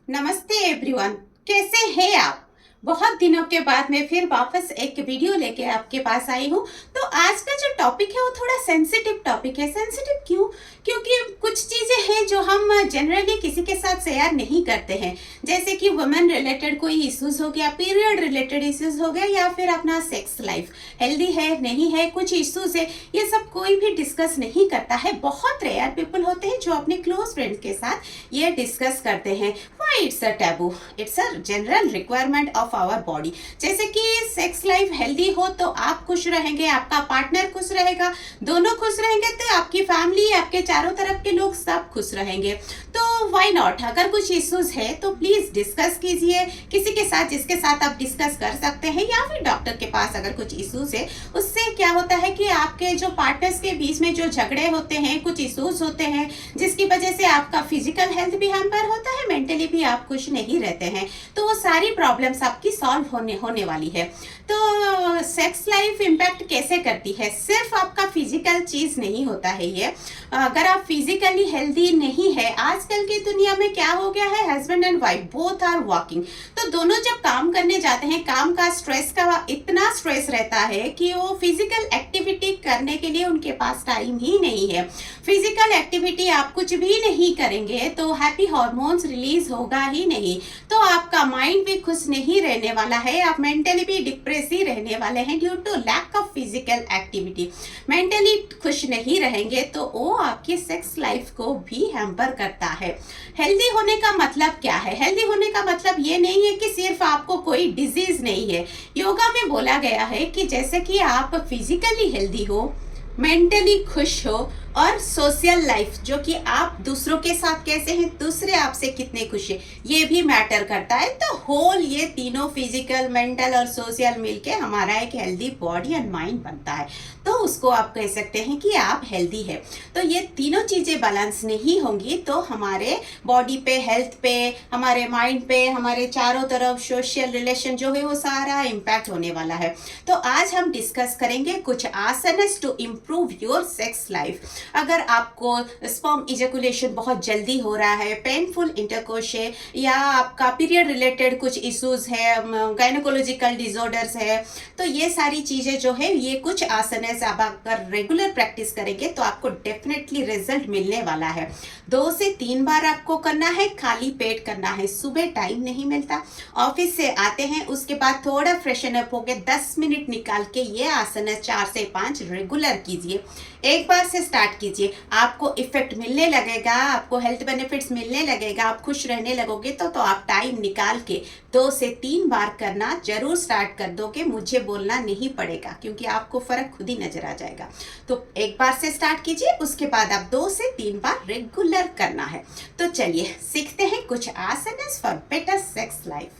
नमस्ते एवरीवन, कैसे हैं आप? बहुत दिनों के बाद मैं फिर वापस एक वीडियो लेके आपके पास आई हूँ। तो आज का जो टॉपिक है वो थोड़ा सेंसिटिव टॉपिक है। सेंसिटिव क्यों? क्योंकि कुछ चीजें हैं जो हम जनरली किसी के साथ शेयर नहीं करते हैं। जैसे कि वुमेन रिलेटेड कोई इश्यूज हो गया, पीरियड रिलेटेड इश्यूज हो गया, या फिर अपना सेक्स लाइफ हेल्दी है नहीं है, कुछ इश्यूज है, ये सब कोई भी डिस्कस नहीं करता है। बहुत रेयर पीपल होते हैं जो अपने क्लोज फ्रेंड्स के साथ ये डिस्कस करते हैं। Why it's a taboo? It's a general requirement of our body. जैसे कि सेक्स लाइफ हेल्दी हो तो आप खुश रहेंगे, आपका पार्टनर खुश रहेगा, दोनों खुश रहेंगे तो आपकी फैमिली, आपके चारों तरफ के लोग सब खुश रहेंगे। तो व्हाई नॉट? अगर कुछ इश्यूज है तो प्लीज डिस्कस कीजिए किसी के साथ जिसके साथ आप डिस्कस कर सकते हैं, या फिर डॉक्टर के पास अगर कुछ इश्यूज है। उससे क्या होता है कि आपके जो पार्टनर्स के बीच में जो झगड़े होते हैं, कुछ इश्यूज होते हैं, जिसकी वजह से आपका फिजिकल हेल्थ भी हैम्पर होता है, मेंटली भी आप खुश नहीं रहते हैं, तो वो सारी प्रॉब्लम्स आपकी सॉल्व होने वाली है। तो सेक्स लाइफ इम्पैक्ट कैसे करती है? सिर्फ आपका फिजिकल चीज नहीं होता है ये। अगर आप फिजिकली हेल्दी नहीं है, आजकल की दुनिया में क्या हो गया है, husband and wife both are working. तो दोनों जब काम करने जाते हैं, काम का स्ट्रेस का इतना स्ट्रेस रहता है कि वो फिजिकल एक्टिविटी करने के लिए उनके पास टाइम ही नहीं है। फिजिकल एक्टिविटी आप कुछ भी नहीं करेंगे तो हैप्पी हार्मोन्स रिलीज होगा ही नहीं, तो आपका माइंड भी खुश नहीं रहने वाला है, आप मेंटली भी डिप्रेस ही रहने वाले हैं due to lack of physical activity. Mentally खुश नहीं रहेंगे तो वो आपकी सेक्स लाइफ को भी हैम्पर करता है। हेल्दी होने का मतलब क्या है? हेल्दी होने का मतलब ये नहीं है कि सिर्फ आपको कोई डिजीज नहीं है। योगा में बोला गया है कि जैसे कि आप फिजिकली हेल्दी हो, मेंटली खुश हो, और सोशल लाइफ जो कि आप दूसरों के साथ कैसे हैं, दूसरे आपसे कितने खुश हैं, ये भी मैटर करता है। तो होल ये तीनों फिजिकल, मेंटल और सोशल मिलके हमारा एक हेल्दी बॉडी एंड माइंड बनता है। तो उसको आप कह सकते हैं कि आप हेल्दी है। तो ये तीनों चीजें बैलेंस नहीं होंगी तो हमारे बॉडी पे, हेल्थ पे, हमारे माइंड पे, हमारे चारों तरफ सोशल रिलेशन जो है वो सारा इम्पैक्ट होने वाला है। तो आज हम डिस्कस करेंगे कुछ asanas to improve your sex life. अगर आपको स्पर्म इजैकुलेशन बहुत जल्दी हो रहा है, पेनफुल इंटरकोर्स है, या आपका पीरियड रिलेटेड कुछ इश्यूज है, गायनोकोलॉजिकल डिसऑर्डर्स है, तो ये सारी चीजें जो है, ये कुछ आसन आप अगर रेगुलर प्रैक्टिस करेंगे तो आपको डेफिनेटली रिजल्ट मिलने वाला है। 2 से 3 बार आपको करना है, खाली पेट करना है। सुबह टाइम नहीं मिलता, ऑफिस से आते हैं, उसके बाद थोड़ा फ्रेशन अप होके 10 मिनट निकाल के ये आसन 4 से 5 रेगुलर कीजिए। एक बार से स्टार्ट कीजिए, आपको इफेक्ट मिलने लगेगा, आपको हेल्थ बेनिफिट्स मिलने लगेगा, आप खुश रहने लगोगे। तो आप टाइम निकाल के 2 से 3 बार करना जरूर स्टार्ट कर दोगे। मुझे बोलना नहीं पड़ेगा क्योंकि आपको फर्क खुद ही नजर आ जाएगा। तो एक बार से स्टार्ट कीजिए, उसके बाद आप 2 से 3 बार रेगुलर करना है। तो चलिए सीखते हैं कुछ आसन फॉर बेटर सेक्स लाइफ।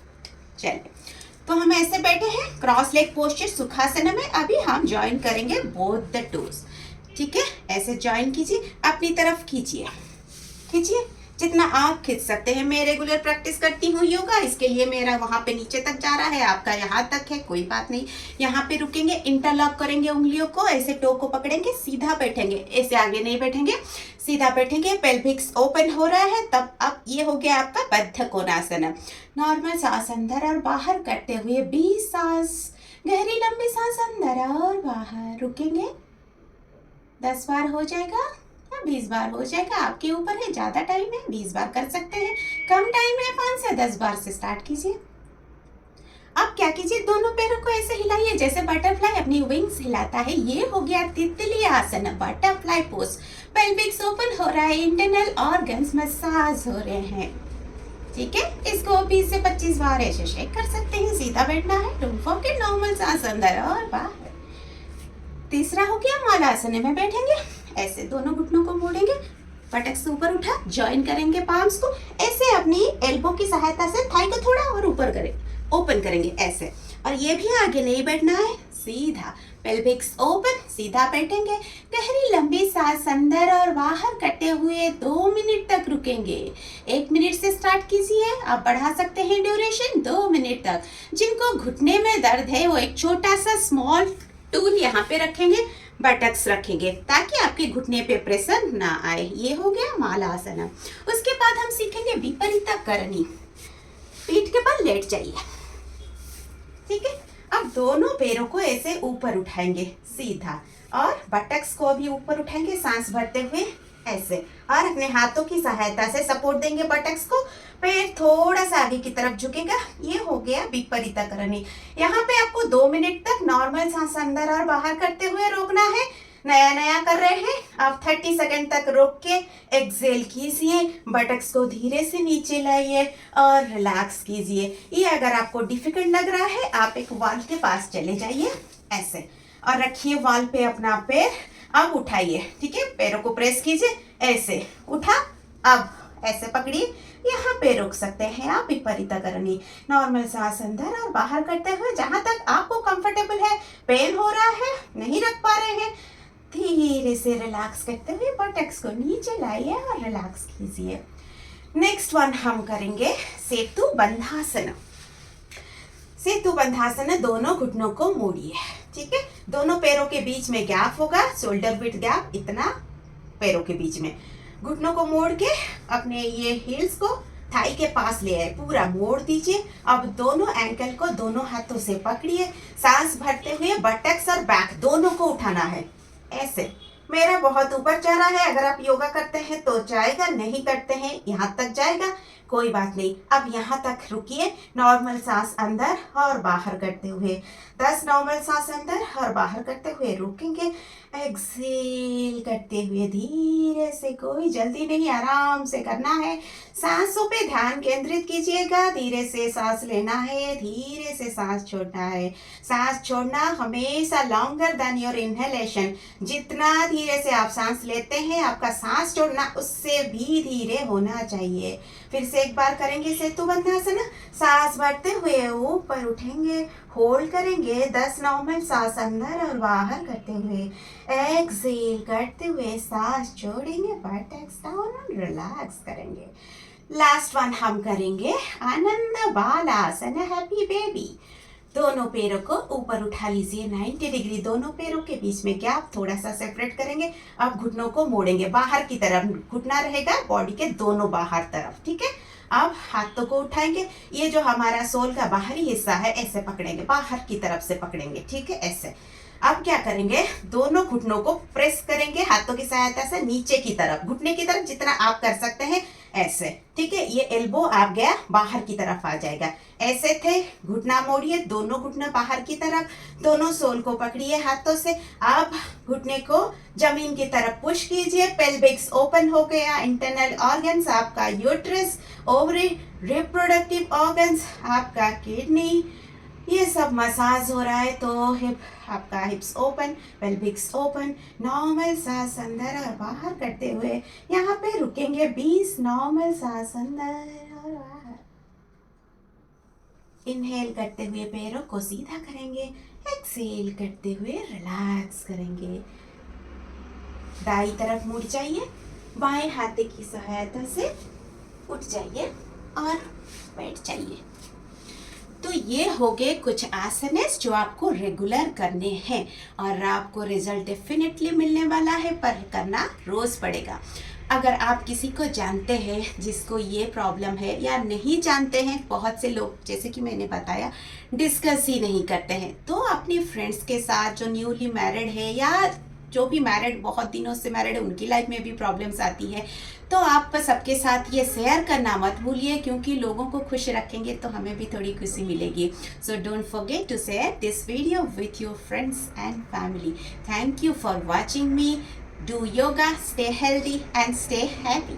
चलिए, तो हम ऐसे बैठे हैं क्रॉस लेग पोस्चर सुखासन में। अभी हम ज्वाइन करेंगे बोथ द टोज। ठीक है, ऐसे ज्वाइन कीजिए, अपनी तरफ खींचिए, खींचिए जितना आप खींच सकते हैं। मैं रेगुलर प्रैक्टिस करती हूँ योगा, इसके लिए मेरा वहां पे नीचे तक जा रहा है, आपका यहाँ तक है, कोई बात नहीं। यहाँ पे रुकेंगे, इंटरलॉक करेंगे उंगलियों को, ऐसे टो को पकड़ेंगे, सीधा बैठेंगे, ऐसे आगे नहीं बैठेंगे, सीधा बैठेंगे। पेल्विक्स ओपन हो रहा है, तब अब ये हो गया आपका बद्ध कोणासन। नॉर्मल सांस अंदर और बाहर करते हुए 20 सांस, गहरी लंबी सांस अंदर और बाहर। रुकेंगे, 10 बार हो जाएगा या 20 बार हो जाएगा, आपके ऊपर है। ज्यादा टाइम है 20 बार कर सकते हैं, कम टाइम है 5 से 10 बार से स्टार्ट कीजिए। अब क्या कीजिए, दोनों पैरों को ऐसे हिलाइए जैसे बटरफ्लाई अपनी विंग्स हिलाता है। ये हो गया तितली आसन, बटरफ्लाई पोज। पेल्विक्स ओपन हो रहा है, इंटरनल ऑर्गन्स मसाज हो रहे हैं। ठीक है, इसको 20 से 25 बार ऐसे शेक कर सकते हैं। सीधा बैठना है, डोंट फॉरगेट नॉर्मल सांस अंदर और बाहर। तीसरा हो गया मालासन में बैठेंगे, ऐसे दोनों घुटनों को मोड़ेंगे, पटक से ऊपर उठा, ज्वाइन करेंगे पाम्स को, ऐसे अपनी एल्बो की सहायता से थाई को थोड़ा और ऊपर करें, ओपन करेंगे ऐसे। और ये भी आगे नहीं बैठना है, सीधा पेल्विक्स ओपन, सीधा बैठेंगे। गहरी लंबी सांस अंदर और बाहर करते हुए 2 मिनट तक रुकेंगे। 1 मिनट से स्टार्ट कीजिए, आप बढ़ा सकते हैं ड्यूरेशन 2 मिनट तक। जिनको घुटने में दर्द है वो एक छोटा सा स्मॉल टूल यहाँ पे रखेंगे, बटक्स रखेंगे ताकि आपके घुटने पे प्रेशर ना आए। ये हो गया मालासन। उसके बाद हम सीखेंगे विपरीत करनी। के बाद लेट जाइए। ठीक है, अब दोनों पैरों को ऐसे ऊपर उठाएंगे सीधा, और बटक्स को भी ऊपर उठाएंगे सांस भरते हुए ऐसे, और अपने हाथों की सहायता से सपोर्ट देंगे बटक्स को। पैर थोड़ा सा आगे की तरफ झुकेगा। ये हो गया विपरीता करनी। यहाँ पे आपको 2 मिनट तक नॉर्मल सांस अंदर और बाहर करते हुए रोकना है। नया नया कर रहे हैं, आप 30 सेकंड तक रोक के एक्सेल कीजिए, बटक्स को धीरे से नीचे लाइए और रिलैक्स कीजिए। ये अगर आपको डिफिकल्ट लग रहा है, आप एक वॉल के पास चले जाइए ऐसे, और रखिए वॉल पे अपना पैर। अब उठाइए, ठीक है, पैरों को प्रेस कीजिए ऐसे, उठा, अब ऐसे पकड़िए, यहाँ पे रोक सकते हैं आप विपरीता करनी। नॉर्मल सांस अंदर और बाहर करते हुए, जहां तक आपको कंफर्टेबल है। पेन हो रहा है, नहीं रख पा रहे हैं, धीरे से रिलैक्स करते हुए बटक्स को नीचे लाइए और रिलैक्स कीजिए। नेक्स्ट वन हम करेंगे सेतु बंधासन। सेतु बंधासन, दोनों घुटनों को मोड़िए, ठीक है, दोनों पैरों के बीच में गैप होगा, शोल्डर विड्थ गैप इतना पैरों के बीच में। घुटनों को मोड़ के अपने ये हील्स को थाई के पास ले आए, पूरा मोड़ दीजिए। अब दोनों एंकल को दोनों हाथों से पकड़िए, सांस भरते हुए बटक्स और बैक दोनों को उठाना है ऐसे। मेरा बहुत ऊपर जा रहा है, अगर आप योगा करते हैं तो जाएगा, नहीं करते हैं यहाँ तक जाएगा, कोई बात नहीं। अब यहाँ तक रुकिए, नॉर्मल सांस अंदर और बाहर करते हुए, 10 नॉर्मल सांस अंदर और बाहर करते हुए रुकेंगे। एक्सेल करते हुए धीरे से, कोई जल्दी नहीं, आराम से करना है। सांसों पे ध्यान केंद्रित कीजिएगा, धीरे से सांस लेना है, धीरे से सांस छोड़ना है। सांस छोड़ना हमेशा लॉन्गर देन योर इनहेलेशन। जितना धीरे से आप सांस लेते हैं, आपका सांस छोड़ना उससे भी धीरे होना चाहिए। फिर से एक बार करेंगे सेतु बंधासन। सांस भरते हुए ऊपर उठेंगे, होल्ड करेंगे 10 नॉर्मल सांस अंदर और बाहर करते हुए, एक्सेल करते हुए सांस छोड़ेंगे, बटक्स डाउन और रिलैक्स करेंगे। लास्ट वन हम करेंगे आनंद बालासन, हैप्पी बेबी। दोनों पैरों को ऊपर उठा लीजिए 90 डिग्री, दोनों पैरों के बीच में गैप थोड़ा सा सेपरेट करेंगे। अब घुटनों को मोड़ेंगे बाहर की तरफ, घुटना रहेगा बॉडी के दोनों बाहर तरफ, ठीक है। अब हाथों को उठाएंगे, ये जो हमारा सोल का बाहरी हिस्सा है ऐसे पकड़ेंगे, बाहर की तरफ से पकड़ेंगे, ठीक है, ऐसे। अब क्या करेंगे, दोनों घुटनों को प्रेस करेंगे हाथों की सहायता से नीचे की तरफ, घुटने की तरफ जितना आप कर सकते हैं ऐसे, ठीक है। ये एल्बो आप गया बाहर की तरफ आ जाएगा, ऐसे थे। घुटना मोड़िए, दोनों घुटना बाहर की तरफ, दोनों सोल को पकड़िए हाथों से। अब घुटने को जमीन की तरफ पुश कीजिए, पेल्विक्स ओपन हो गया। इंटरनल ऑर्गन्स आपका यूट्रस, ओवरी, रिप्रोडक्टिव ऑर्गन्स आपका किडनी, ये सब मसाज हो रहा है। तो हिप आपका हिप्स ओपन, पेल्विक्स ओपन, नॉर्मल सांस अंदर और बाहर करते हुए यहाँ पे रुकेंगे 20 नॉर्मल सांस अंदर और बाहर। इनहेल करते हुए पैरों को सीधा करेंगे, एक्सेल करते हुए रिलैक्स करेंगे। दाईं तरफ मुड़ जाइए, बाएं हाथ की सहायता से उठ जाइए और बैठ जाइए। तो ये हो गए कुछ आसनस जो आपको रेगुलर करने हैं, और आपको रिजल्ट डेफिनेटली मिलने वाला है, पर करना रोज पड़ेगा। अगर आप किसी को जानते हैं जिसको ये प्रॉब्लम है, या नहीं जानते हैं, बहुत से लोग जैसे कि मैंने बताया डिस्कस ही नहीं करते हैं, तो अपनी फ्रेंड्स के साथ जो न्यूली मैरिड है या जो भी मैरिड बहुत दिनों से मैरिड है, उनकी लाइफ में भी प्रॉब्लम्स आती है, तो आप सबके साथ ये शेयर करना मत भूलिए, क्योंकि लोगों को खुश रखेंगे तो हमें भी थोड़ी खुशी मिलेगी। So don't forget to share this video with your friends and family. Thank you for watching me. Do yoga, stay healthy and stay happy.